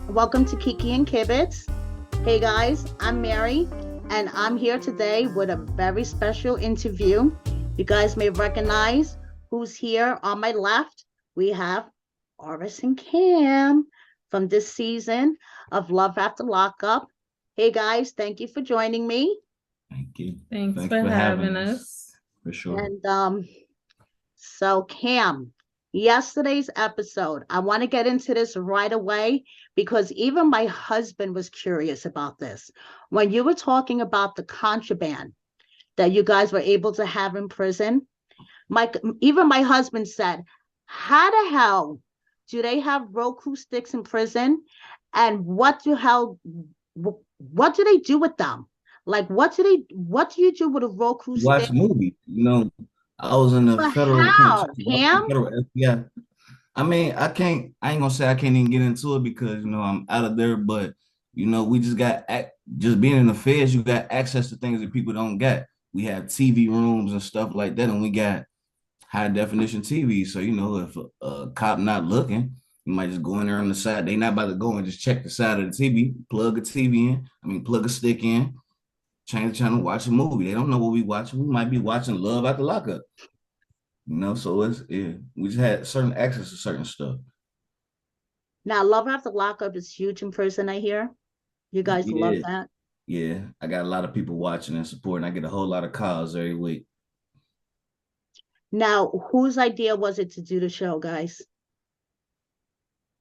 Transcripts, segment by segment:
Welcome to Kiki and Kibbitz. Hey guys, I'm Mary, and I'm here today with a very special interview. You guys may recognize who's here on my left. We have Aris and Cam from this season of Love After Lockup. Hey guys, thank you for joining me. Thank you. Thanks Thanks for for having having us, us. for sure. And Cam, yesterday's episode, I want to get into this right away because even my husband was curious about this. When you were talking about the contraband that you guys were able to have in prison, my even my husband said, "How the hell do they have Roku sticks in prison? And what do they do with them? Like what do you do with a Roku stick? Watch movies. I was in the But federal how, penitentiary, the Cam?" federal FBI. I mean, I ain't gonna say I can't even get into it because I'm out of there, but we just just being in the feds, you got access to things that people don't get. We have TV rooms and stuff like that, and we got high definition TV. So if a cop not looking, you might just go in there on the side. They not about to go and just check the side of the TV, plug a TV in. I mean, plug a stick in, change the channel, watch a movie. They don't know what we watching. We might be watching Love After Lockup. So we just had certain access to certain stuff. Now, Love After Lockup is huge in person, I hear. You guys love Yeah, that. yeah. I got a lot of people watching and supporting. I get a whole lot of calls every week. Now, whose idea was it to do the show, guys?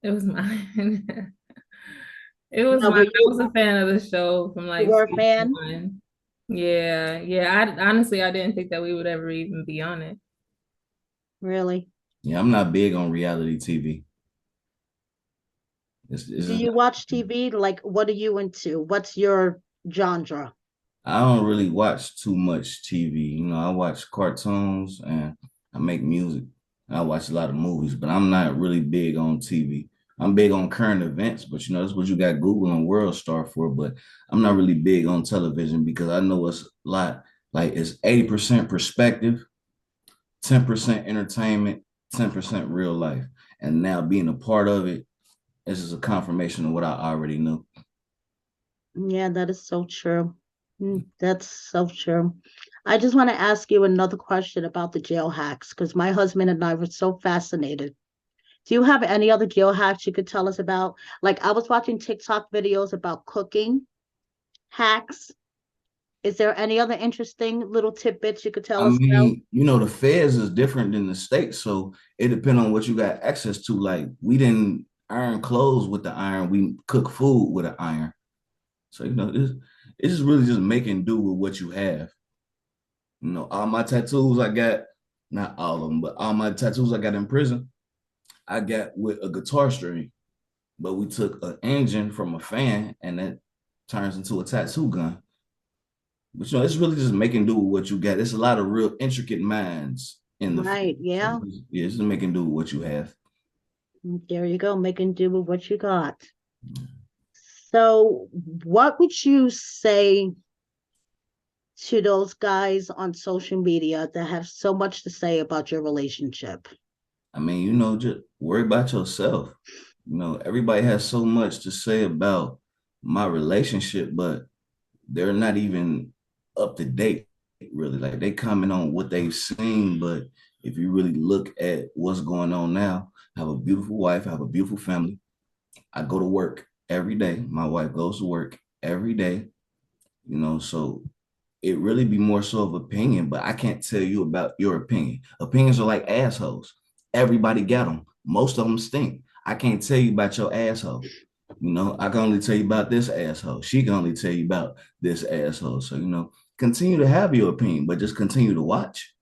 It was mine. It was Now, mine. I was a fan of the show from you like were a season fan? one. Yeah, yeah. I honestly I didn't think that we would ever even be on it. Really? Yeah, I'm not big on reality TV. It's Do just you watch TV? Like, what are you into? What's your genre? I don't really watch too much TV. I watch cartoons and I make music. I watch a lot of movies, but I'm not really big on TV. I'm big on current events, but that's what you got Google and World Star for. But I'm not really big on television because I know it's a lot. Like it's 80% perspective, 10% entertainment, 10% real life. And now being a part of it, this is a confirmation of what I already knew. Yeah, that is so true. That's so true. I just want to ask you another question about the jail hacks because my husband and I were so fascinated. Do you have any other jail hacks you could tell us about? Like, I was watching TikTok videos about cooking hacks. Is there any other interesting little tidbits you could tell I us about? mean, the feds is different than the states, so it depends on what you got access to. Like we didn't iron clothes with the iron, we cook food with an iron. So it's just really just making do with what you have. All my tattoos I got, not all of them, but all my tattoos I got in prison, I got with a guitar string. But we took an engine from a fan and that turns into a tattoo gun. But it's really just making do with what you got. It's a lot of real intricate minds in the field. Right, So yeah. yeah, it's just making do with what you have. There you go, making do with what you got. So, what would you say to those guys on social media that have so much to say about your relationship? I mean, just worry about yourself. Everybody has so much to say about my relationship, but they're not even up to date, really. Like they comment on what they've seen, but if you really look at what's going on now, I have a beautiful wife, I have a beautiful family. I go to work every day. My wife goes to work every day, so it really be more so of opinion, but I can't tell you about your opinion. Opinions are like assholes. Everybody got them. Most of them stink. I can't tell you about your asshole. I can only tell you about this asshole. She can only tell you about this asshole. So, continue to have your opinion, but just continue to watch.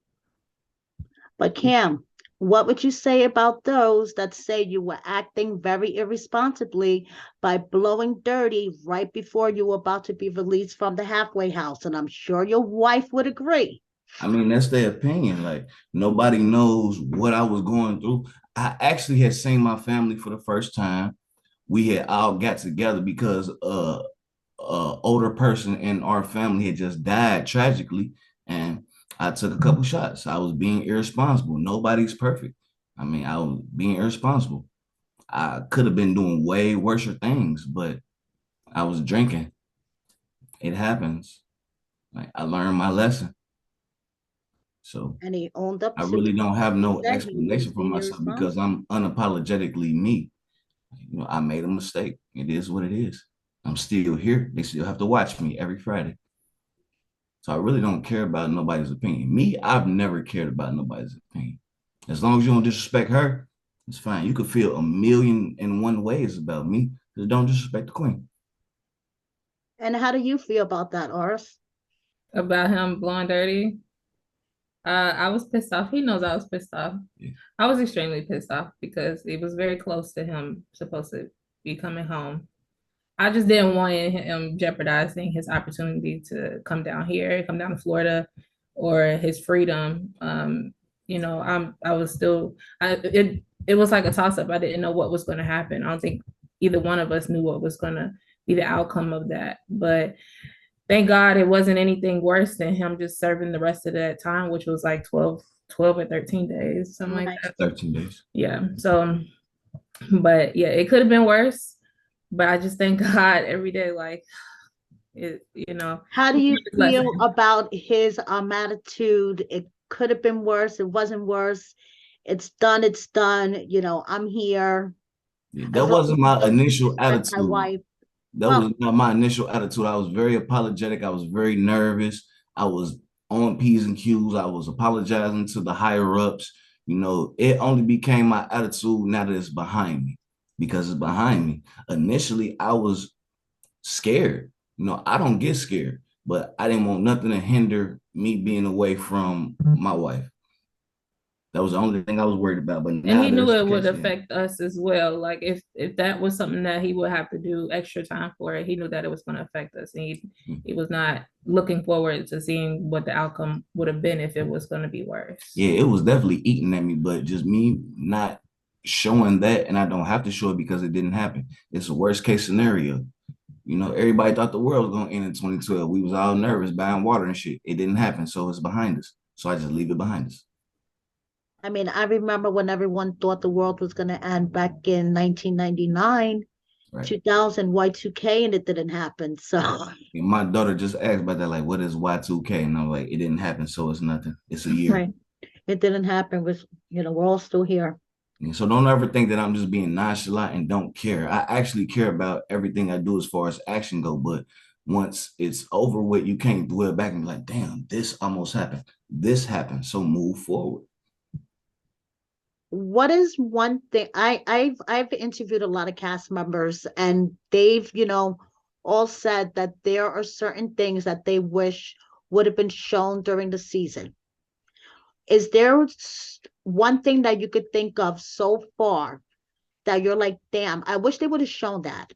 But Cam, what would you say about those that say you were acting very irresponsibly by blowing dirty right before you were about to be released from the halfway house? And I'm sure your wife would agree. I mean, that's their opinion. Like, nobody knows what I was going through. I actually had seen my family for the first time. We had all got together because older person in our family had just died tragically, and I took a couple shots. I was being irresponsible. Nobody's perfect. I mean, I was being irresponsible. I could have been doing way worse things, but I was drinking. It happens. Like I learned my lesson. So And he owned up I to really it. don't have He no said he was explanation for being myself because irresponsible. I'm unapologetically me. I made a mistake. It is what it is. I'm still here. They still have to watch me every Friday. So I really don't care about nobody's opinion. Me, I've never cared about nobody's opinion. As long as you don't disrespect her, it's fine. You could feel a million and one ways about me. Just don't disrespect the queen. And how do you feel about that, Oris? About him blowing dirty. I was pissed off. He knows I was pissed off. Yeah. I was extremely pissed off because it was very close to him supposed to be coming home. I just didn't want him jeopardizing his opportunity to come down here, come down to Florida, or his freedom. I was still, it was like a toss up. I didn't know what was going to happen. I don't think either one of us knew what was going to be the outcome of that. But thank God it wasn't anything worse than him just serving the rest of that time, which was like 12 or 13 days, something like Right. that. 13 days. Yeah. So, but yeah, it could have been worse. But I just thank God every day, like it. How do you Lesson. feel about his attitude? It could have been worse. It wasn't worse. It's done. It's done. I'm here. Yeah, that As long as wasn't you my don't initial disrespect my attitude. wife. That Well, was not my initial attitude. I was very apologetic. I was very nervous. I was on P's and Q's. I was apologizing to the higher ups. It only became my attitude now that it's behind me because it's behind me. Initially, I was scared. I don't get scared, but I didn't want nothing to hinder me being away from my wife. That was the only thing I was worried about. But And now he that knew it's the it would case, yeah. affect us as well. Like if that was something that he would have to do extra time for it, he knew that it was going to affect us. And he was not looking forward to seeing what the outcome would have been if it was going to be worse. Yeah, it was definitely eating at me, but just me not showing that, and I don't have to show it because it didn't happen. It's a worst case scenario. Everybody thought the world was gonna end in 2012. We was all nervous buying water and shit. It didn't happen, so it's behind us. So I just leave it behind us. I mean, I remember when everyone thought the world was going to end back in 1999, Right. 2000, Y2K, and it didn't happen. So, And my daughter just asked about that, like, what is Y2K? And I'm like, it didn't happen, so it's nothing. It's a year. right. It didn't happen. We're all still here. And so don't ever think that I'm just being nonchalant and don't care. I actually care about everything I do as far as action go. But once it's over with, you can't dwell back and be like, damn, this almost happened. This happened. So move forward. What is one thing I've interviewed a lot of cast members, and they've, all said that there are certain things that they wish would have been shown during the season. Is there one thing that you could think of so far that you're like, damn, I wish they would have shown that?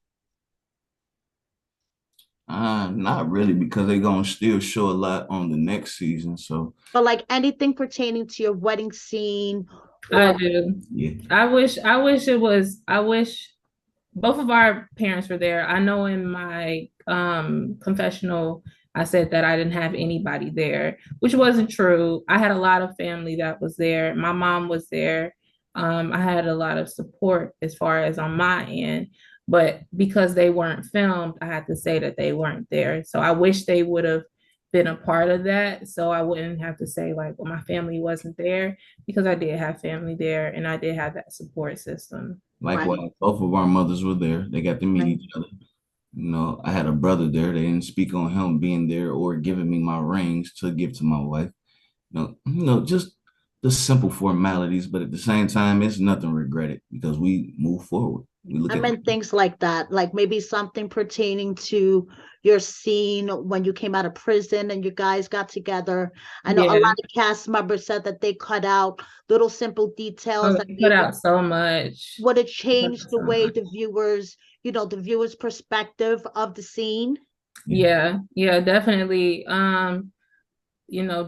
Not really, because they're gonna still show a lot on the next season. So But like anything pertaining to your wedding scene I or do. yeah. I wish both of our parents were there. I know in my confessional, I said that I didn't have anybody there, which wasn't true. I had a lot of family that was there. My mom was there. I had a lot of support as far as on my end, but because they weren't filmed, I had to say that they weren't there. So I wish they would have been a part of that. So I wouldn't have to say like, well, my family wasn't there because I did have family there and I did have that support system. right, Likewise, both of our mothers were there. They got to meet right. each other. I had a brother there. They didn't speak on him being there or giving me my rings to give to my wife. Just the simple formalities, but at the same time, it's nothing regretted because we move forward. We look I at meant things like that, like maybe something pertaining to your scene when you came out of prison and you guys got together. I know a Yeah. lot of cast members said that they cut out little simple details Oh, that they they put out so much. would have They put changed out the so way much. the viewers' perspective of the scene. Yeah, yeah, definitely.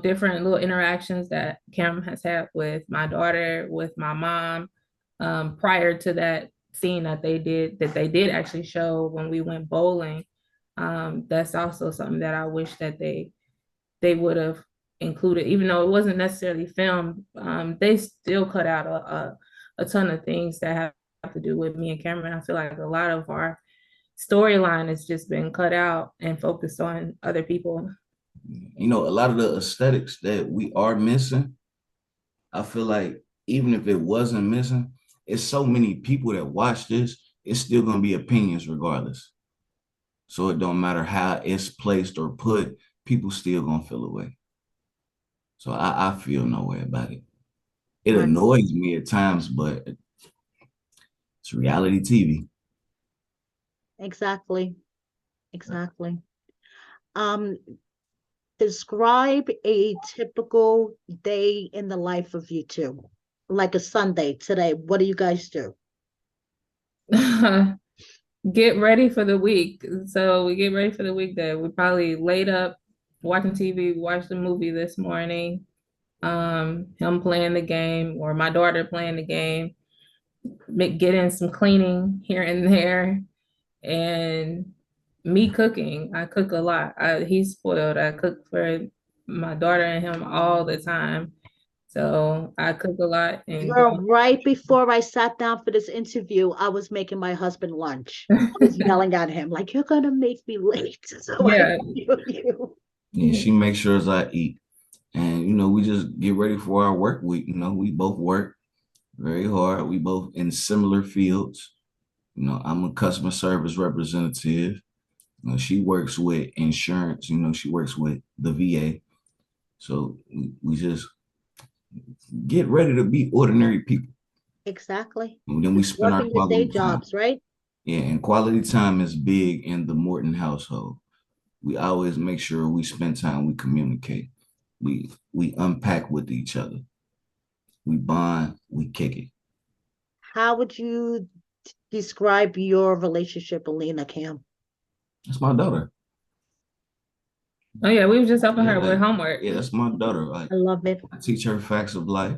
Different little interactions that Cam has had with my daughter, with my mom, prior to that scene that they did actually show when we went bowling. That's also something that I wish that they would have included, even though it wasn't necessarily filmed. They still cut out a ton of things that have to do with me and Cameron. I feel like a lot of our storyline has just been cut out and focused on other people. You know, a lot of the aesthetics that we are missing, I feel like even if it wasn't missing, it's so many people that watch this, it's still gonna be opinions regardless. So it don't matter how it's placed or put, people still gonna feel away. So I feel no way about it. It Right. annoys me at times, but it's reality TV. Exactly. Exactly. Um, Describe a typical day in the life of you two. Like a Sunday today. What do you guys do? Get ready for the week. So we get ready for the week that we probably laid up watching TV, watched the movie this morning. Him playing the game or my daughter playing the game, getting some cleaning here and there, and me cooking. I cook a lot. He's spoiled. I cook for my daughter and him all the time. So I cook a lot and Girl, right before I sat down for this interview, I was making my husband lunch. I was yelling at him, like, you're gonna make me late. So I yeah. feel you. Yeah, she makes sure as I eat. And you know, we just get ready for our work week. You know, we both work very hard. We both in similar fields. You know, I'm a customer service representative. You know, she works with insurance. You know, she works with the VA. So we just get ready to be ordinary people. Exactly. And then we Just spend our working your day quality time. jobs, right? Yeah, and quality time is big in the Morton household. We always make sure we spend time, we communicate, we unpack with each other, we bond, we kick it. How would you describe your relationship, Alina Cam? That's my daughter. Oh yeah, we were just helping Yeah, her with like, homework. yeah, that's my daughter. Like I love it. I teach her facts of life.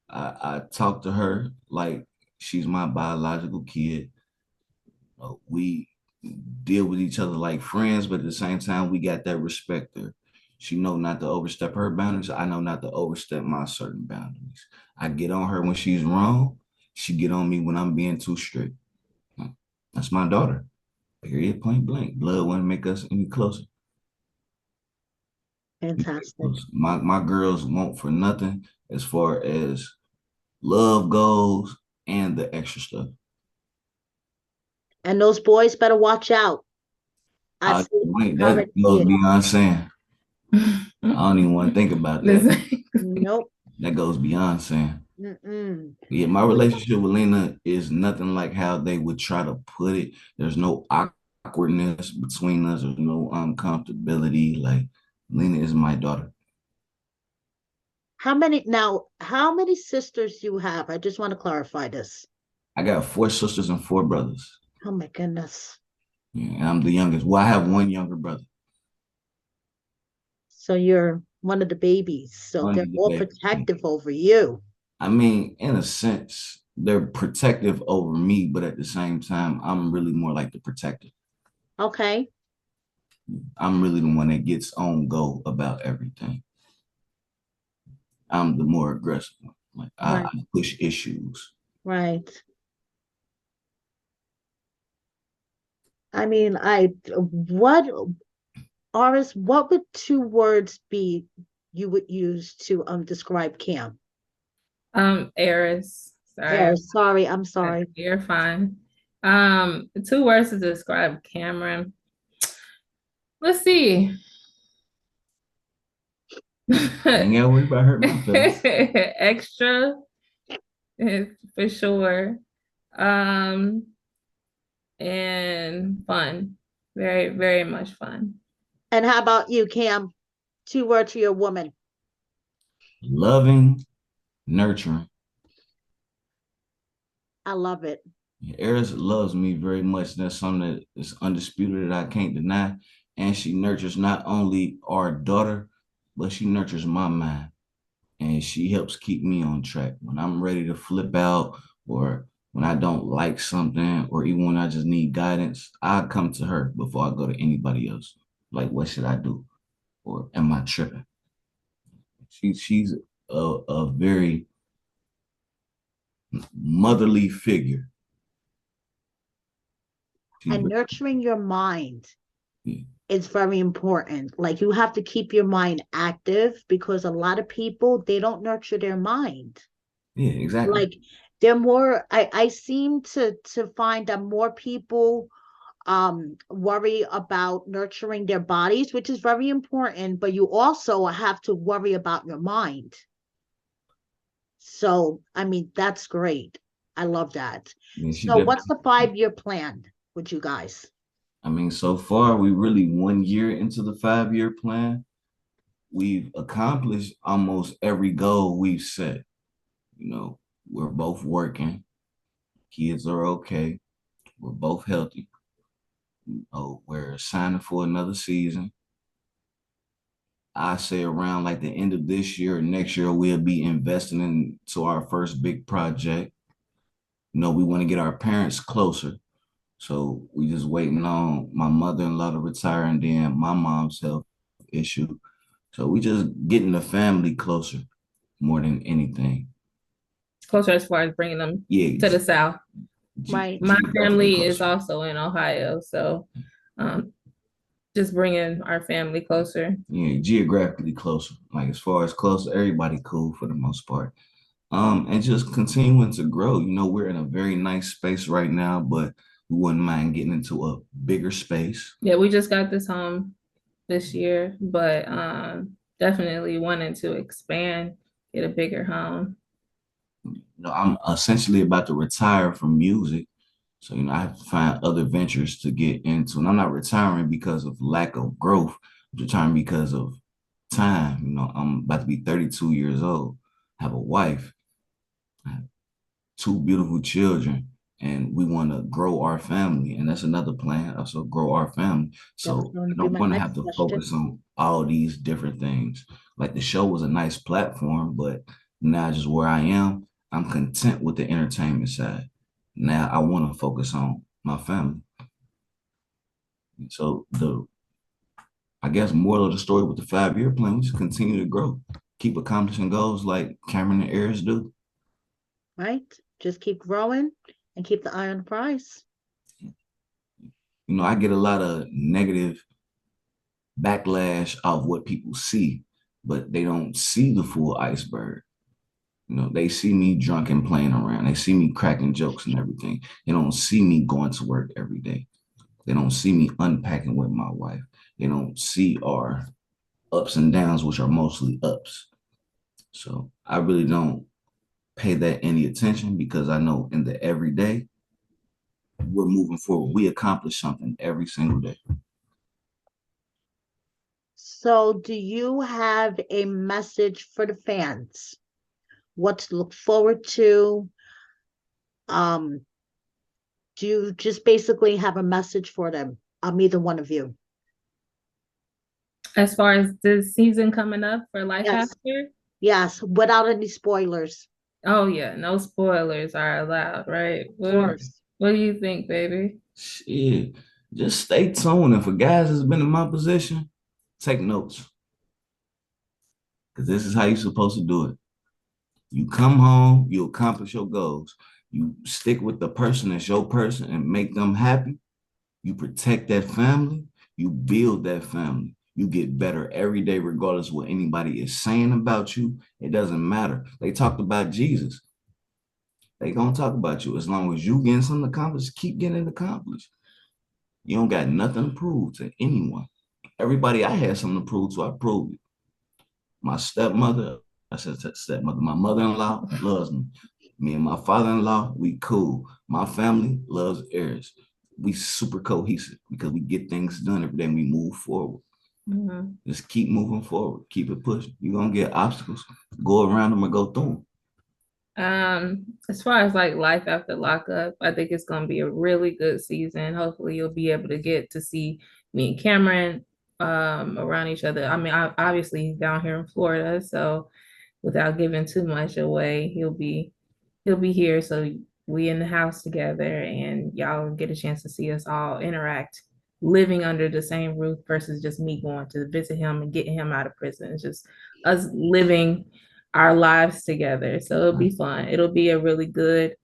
I talk to her like she's my biological kid. We deal with each other like friends, but at the same time, we got that respect there. She know not to overstep her boundaries. I know not to overstep my certain boundaries. I get on her when she's wrong. She get on me when I'm being too strict. That's my daughter. Period. Point blank. Blood wouldn't make us any closer. Fantastic. My girls want for nothing as far as love goes and the extra stuff. And those boys better watch out. I I see, that already see goes it. beyond saying. I don't even want to think about that. Nope. That goes beyond saying. Mm-mm. Yeah, my relationship with Lena is nothing like how they would try to put it. There's no awkwardness between us. There's no uncomfortability. Like Lena is my daughter. How many sisters you have? I just want to clarify this. I got 4 sisters and 4 brothers. Oh my goodness. Yeah, and I'm the youngest. Well, I have one younger brother. So you're one of the babies. So One they're of the all babies. protective over you. I mean, in a sense, they're protective over me, but at the same time, I'm really more like the protector. Okay. I'm really the one that gets on go about everything. I'm the more aggressive one. Like Right. I push issues. Right. I mean, what, Aris, what would 2 words be you would use to describe Cam? Aris. Yeah, Sorry. sorry, I'm sorry. You're fine. 2 words to describe Cameron. Let's see. Ain't gotta worry about hurting my feelings. Extra for sure. Um, and fun. Very, very much fun. And how about you, Cam? 2 words to your woman. Loving, nurturing. I love it. Eris loves me very much. That's something that is undisputed that I can't deny. And she nurtures not only our daughter, but she nurtures my mind. And she helps keep me on track. When I'm ready to flip out or when I don't like something or even when I just need guidance, I come to her before I go to anybody else. Like, what should I do? Or am I tripping? She's a very motherly figure. And nurturing your mind Yeah. is very important. Like you have to keep your mind active because a lot of people, they don't nurture their mind. Yeah, exactly. Like they're more, I seem to find that more people worry about nurturing their bodies, which is very important, but you also have to worry about your mind. So, I mean, that's great. I love that. Yeah, she So, what's definitely. the 5 year plan with you guys? I mean, so far we really 1 year into the 5 year plan. We've accomplished almost every goal we've set. You know, we're both working, kids are okay, we're both healthy. Oh, we're signing for another season. I say around like the end of this year or next year, we'll be investing into our first big project. You know, we want to get our parents closer. So we just waiting on my mother-in-law to retire and then my mom's health issue. So we just getting the family closer more than anything. Closer as far as bringing them Yeah, to the South. Right. My geographically family is closer. also in Ohio, so um, just bringing our family closer. Yeah, geographically closer. Like as far as closer, everybody cool for the most part. And just continuing to grow. You know, we're in a very nice space right now, but we wouldn't mind getting into a bigger space. Yeah, we just got this home this year, but definitely wanting to expand, get a bigger home. You know, I'm essentially about to retire from music. So, you know, I have to find other ventures to get into. And I'm not retiring because of lack of growth. I'm retiring because of time. You know, I'm about to be 32 years old, I have a wife, I have two beautiful children, and we want to grow our family. And that's another plan, also grow our family. That was So going I to be don't my want to next have to question. focus on all these different things. Like the show was a nice platform, but now just where I am, I'm content with the entertainment side. Now I want to focus on my family. So the I guess moral of the story with the 5 year plan, we just continue to grow, keep accomplishing goals like Cameron and Aris do. Right? Just keep growing and keep the eye on the prize. You know, I get a lot of negative backlash of what people see, but they don't see the full iceberg. You know, they see me drunk and playing around. They see me cracking jokes and everything. They don't see me going to work every day. They don't see me unpacking with my wife. They don't see our ups and downs, which are mostly ups. So I really don't pay that any attention because I know in the everyday, we're moving forward. We accomplish something every single day. So, do you have a message for the fans? What to look forward to? Um, do you just basically have a message for them? Either one of you. As far as the season coming up for Life Yes, After, yes, without any spoilers, oh yeah, no spoilers are allowed, right? of course. What do you think, baby? Shit, just stay tuned. And for guys that's been in my position, take notes because this is how you're supposed to do it. You come home, you accomplish your goals. You stick with the person that's your person and make them happy. You protect that family. You build that family. You get better every day, regardless of what anybody is saying about you. It doesn't matter. They talked about Jesus. They gonna talk about you as long as you getting something accomplished. Keep getting it accomplished. You don't got nothing to prove to anyone. Everybody I had something to prove to, I proved it. My stepmother, I said stepmother, my mother-in-law loves me. Me and my father-in-law, we cool. My family loves Aries. We super cohesive because we get things done every day and we move forward. Mhm. Just keep moving forward. Keep it pushing. You're gonna get obstacles. Go around them or go through them. As far as like life after lockup, I think it's gonna be a really good season. Hopefully, you'll be able to get to see me and Cameron around each other. I mean, obviously he's down here in Florida, so without giving too much away, he'll be here. So we in the house together, and y'all get a chance to see us all interact, living under the same roof versus just me going to visit him and getting him out of prison. It's just us living our lives together. So it'll be fun. It'll be a really good Day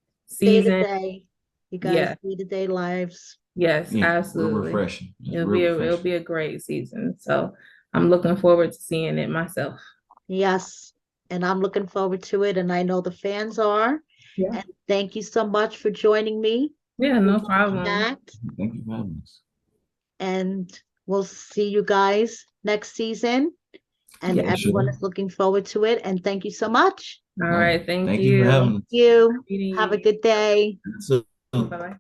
to season. day. You guys, Yeah. day to day lives. Yes, Yeah, real absolutely. refreshing. It's It'll real be it'll refreshing. be a great season. So I'm looking forward to seeing it myself. Yes, and I'm looking forward to it, and I know the fans are. Yeah. And thank you so much for joining me. Yeah, no We problem. chat, Thank you for having us. and we'll see you guys next season. And Yeah. everyone Sure. is looking forward to it. And thank you so much. All right. Thank Thank you for you. having Thank us. you. Meeting Have a you. good day. So, Bye bye.